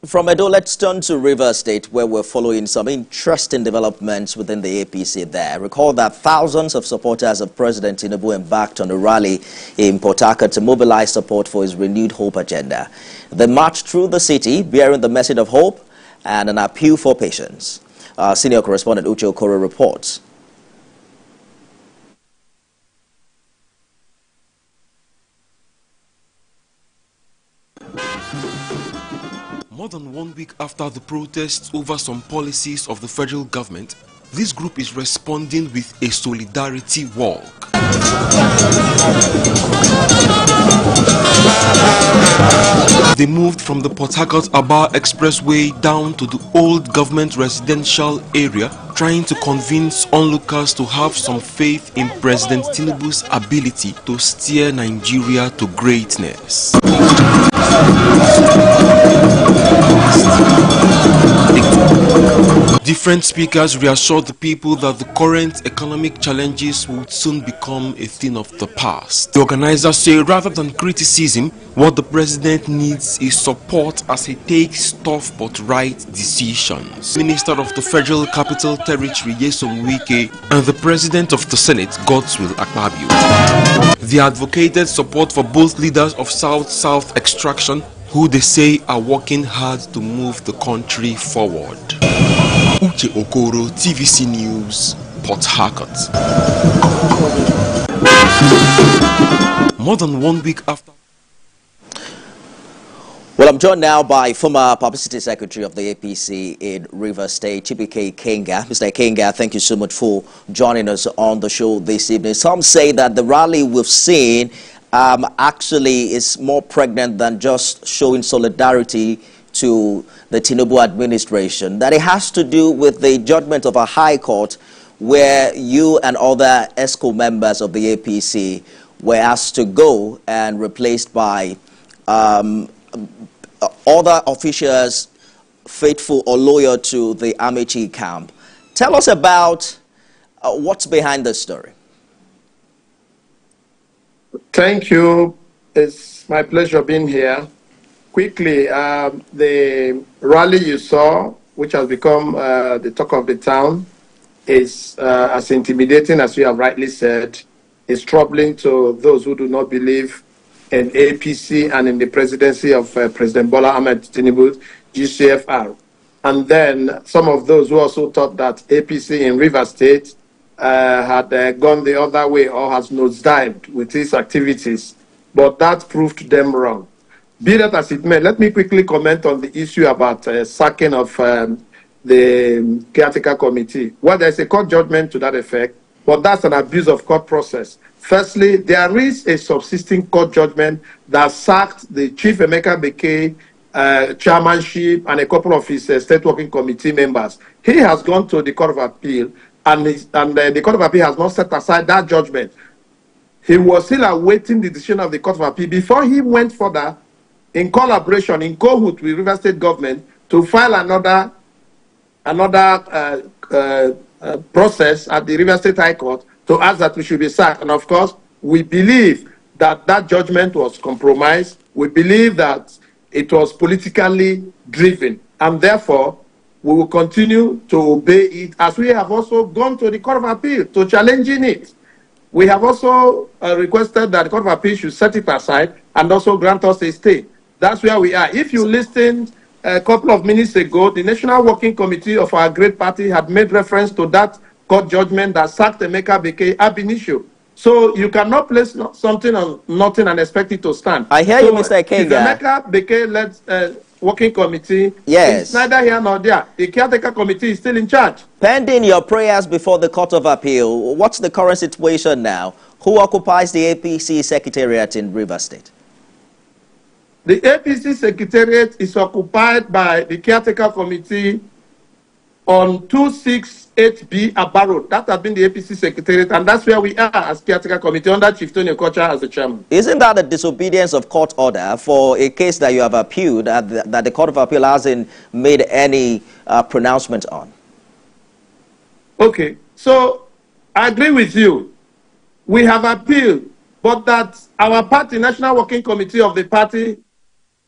From Edo, let's turn to Rivers State, where we're following some interesting developments within the APC there. Recall that thousands of supporters of President Tinubu embarked on a rally in Port Harcourt to mobilize support for his renewed hope agenda. They marched through the city, bearing the message of hope and an appeal for patience. Our senior correspondent Uche Okoro reports. More than 1 week after the protests over some policies of the federal government, this group is responding with a solidarity walk. They moved from the Port Harcourt-Aba Expressway down to the old government residential area, trying to convince onlookers to have some faith in President Tinubu's ability to steer Nigeria to greatness. Different speakers reassured the people that the current economic challenges would soon become a thing of the past. The organizers say rather than criticism, what the president needs is support as he takes tough but right decisions. Minister of the Federal Capital Territory Nyesom Wike and the President of the Senate Godswill Akpabio. They advocated support for both leaders of South-South extraction, who they say are working hard to move the country forward. Uche Okoro, TVC News, Port Harcourt. More than 1 week after. Well, I'm joined now by former Publicity Secretary of the APC in Rivers State, Chibike Ikenga. Mr. Ikenga, thank you so much for joining us on the show this evening. Some say that the rally we've seen actually is more pregnant than just showing solidarity to the Tinubu administration, that it has to do with the judgment of a high court where you and other ESCO members of the APC were asked to go and replaced by other officials faithful or loyal to the Amici camp. Tell us about what's behind this story. Thank you. It's my pleasure being here. Quickly, the rally you saw, which has become the talk of the town, is as intimidating as you have rightly said. It's troubling to those who do not believe in APC and in the presidency of President Bola Ahmed Tinubu, GCFR. And then some of those who also thought that APC in Rivers State had gone the other way or has nosedived with its activities, but that proved them wrong. Be that as it may, let me quickly comment on the issue about sacking of the Caretaker Committee. Well, there's a court judgment to that effect, but that's an abuse of court process. Firstly, there is a subsisting court judgment that sacked the Chief Emeka Bekee chairmanship and a couple of his state working committee members. He has gone to the Court of Appeal, and the Court of Appeal has not set aside that judgment. He was still awaiting the decision of the Court of Appeal before he went further in collaboration, in cohoot with River State government, to file another process at the River State High Court to ask that we should be sacked. And of course, we believe that that judgment was compromised. We believe that it was politically driven, and therefore we will continue to obey it, as we have also gone to the Court of Appeal to challenging it. We have also requested that the Court of Appeal should set it aside and also grant us a stay. That's where we are. If you listened a couple of minutes ago, the National Working Committee of our great party had made reference to that court judgment that sacked Emeka Bekee ab initio. So you cannot place something on nothing and expect it to stand. I hear you, Mr. Ikenga. The Emeka Bekee led working committee, yes, it's neither here nor there. The Caretaker Committee is still in charge. Pending your prayers before the Court of Appeal, what's the current situation now? Who occupies the APC Secretariat in Rivers State? The APC Secretariat is occupied by the Caretaker Committee on 268B Aba Road. That has been the APC Secretariat, and that's where we are as Caretaker Committee under Chief Tony Okocha as the chairman. Isn't that a disobedience of court order for a case that you have appealed that the Court of Appeal hasn't made any pronouncement on? Okay, so I agree with you. We have appealed, but that our party, National Working Committee of the party,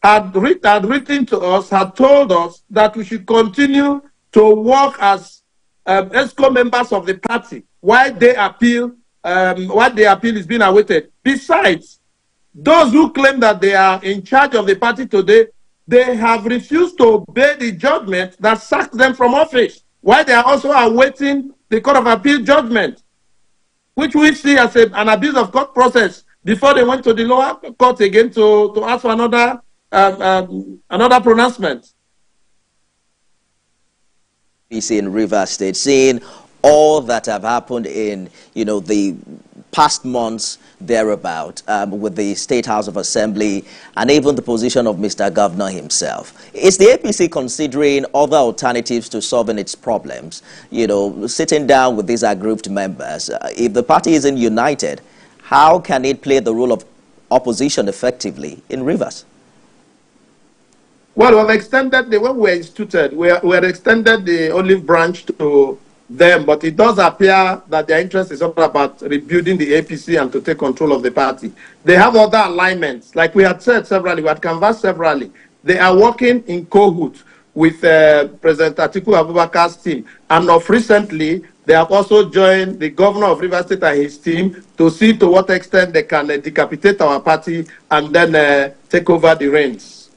had written to us, had told us that we should continue to work as ESCO members of the party while they appeal, is being awaited. Besides, those who claim that they are in charge of the party today, they have refused to obey the judgment that sacked them from office, while they are also awaiting the Court of Appeal judgment, which we see as an abuse of court process before they went to the lower court again to ask for another pronouncement. APC in Rivers State, seeing all that have happened in, the past months thereabout, with the State House of Assembly and even the position of Mr. Governor himself. Is the APC considering other alternatives to solving its problems? Sitting down with these aggrieved members, if the party isn't united, how can it play the role of opposition effectively in Rivers? Well, we've extended when we were instituted, we had extended the olive branch to them, but it does appear that their interest is all about rebuilding the APC and to take control of the party. They have other alignments, like we had said severally, we had canvassed severally. They are working in cohort with President Atiku Abubakar's team, and of recently, they have also joined the governor of Rivers State and his team to see to what extent they can decapitate our party and then take over the reins.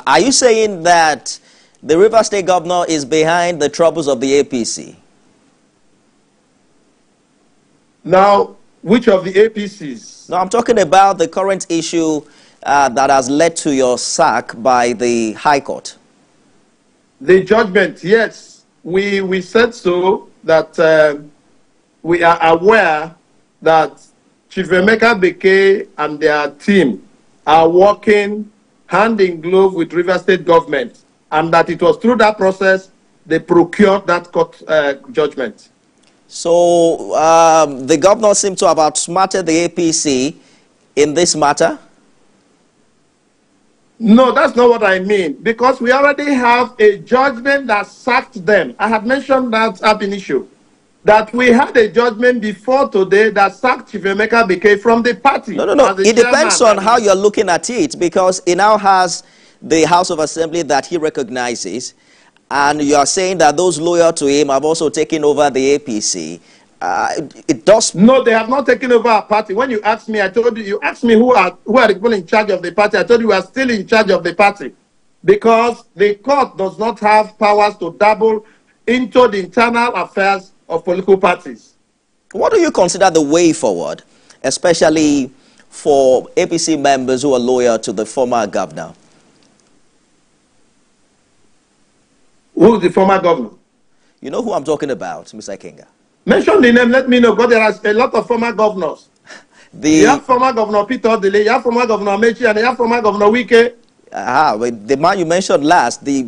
Are you saying that the Rivers State governor is behind the troubles of the APC? Now, which of the APCs? No, I'm talking about the current issue that has led to your sack by the High Court. The judgment, yes. We said so, that we are aware that Chief Emeka Bekee and their team are working hand in glove with Rivers State government, and that it was through that process they procured that court judgment. So the governor seemed to have outsmarted the APC in this matter? No, that's not what I mean, because we already have a judgment that sacked them. I had mentioned that ab initio, that we had a judgment before today that sacked Chief Emeka Bekee from the party. No. It depends on how you're looking at it, because he now has the House of Assembly that he recognizes, and you are saying that those loyal to him have also taken over the APC. It does. No, they have not taken over our party. When you asked me, I told you, you asked me who are the people in charge of the party. I told you we are still in charge of the party, because the court does not have powers to dabble into the internal affairs of political parties. What do you consider the way forward, especially for APC members who are loyal to the former governor? Who is the former governor? You know who I'm talking about, Mr. Ikenga. Mention the name, let me know, because there are a lot of former governors. You have former Governor Peter Odile, you have former Governor Mechi, and you have former Governor Wike. The man you mentioned last, the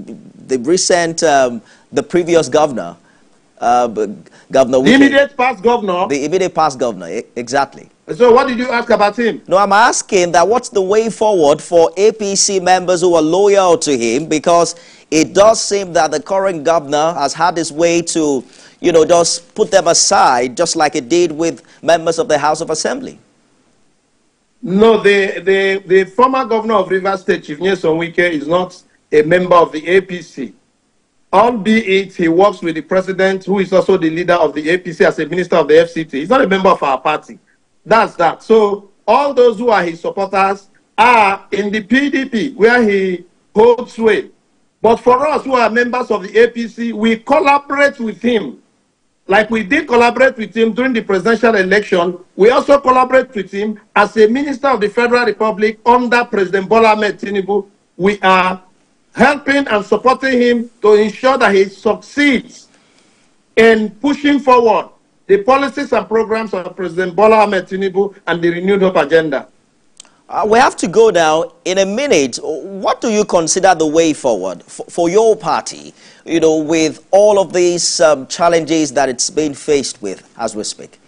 recent, the previous governor, Governor Wike. The immediate past governor. The immediate past governor, exactly. So what did you ask about him? No, I'm asking that what's the way forward for APC members who are loyal to him, because it does seem that the current governor has had his way to, just put them aside, just like it did with members of the House of Assembly. No, the former governor of Rivers State, Chief Nyesom Wike, is not a member of the APC. Albeit he works with the president, who is also the leader of the APC as a minister of the FCT. He's not a member of our party. That's that. So all those who are his supporters are in the PDP, where he holds sway. But for us who are members of the APC, we collaborate with him. Like we did collaborate with him during the presidential election, we also collaborate with him as a minister of the Federal Republic under President Bola Ahmed Tinubu. We are helping and supporting him to ensure that he succeeds in pushing forward the policies and programs of President Bola Ahmed Tinubu and the Renewed Hope agenda. We have to go now in a minute. What do you consider the way forward for your party, with all of these challenges that it's being faced with as we speak?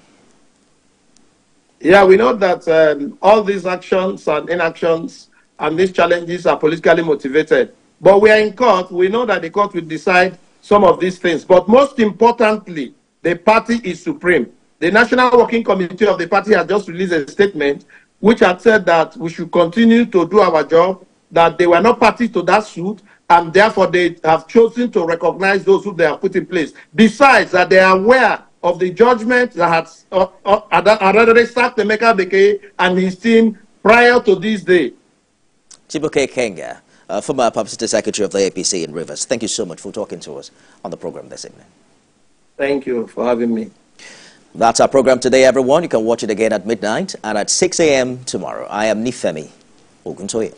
Yeah, we know that all these actions and inactions and these challenges are politically motivated. But we are in court. We know that the court will decide some of these things. But most importantly, the party is supreme. The National Working Committee of the party has just released a statement which had said that we should continue to do our job, that they were not party to that suit, and therefore they have chosen to recognize those who they have put in place. Besides that, they are aware of the judgment that had already sacked Emeka Bekeye and his team prior to this day. Chibike Ikenga, former Publicity Secretary of the APC in Rivers, thank you so much for talking to us on the program this evening. Thank you for having me. That's our program today, everyone. You can watch it again at midnight and at 6 a.m. tomorrow. I am Nifemi Oguntoye.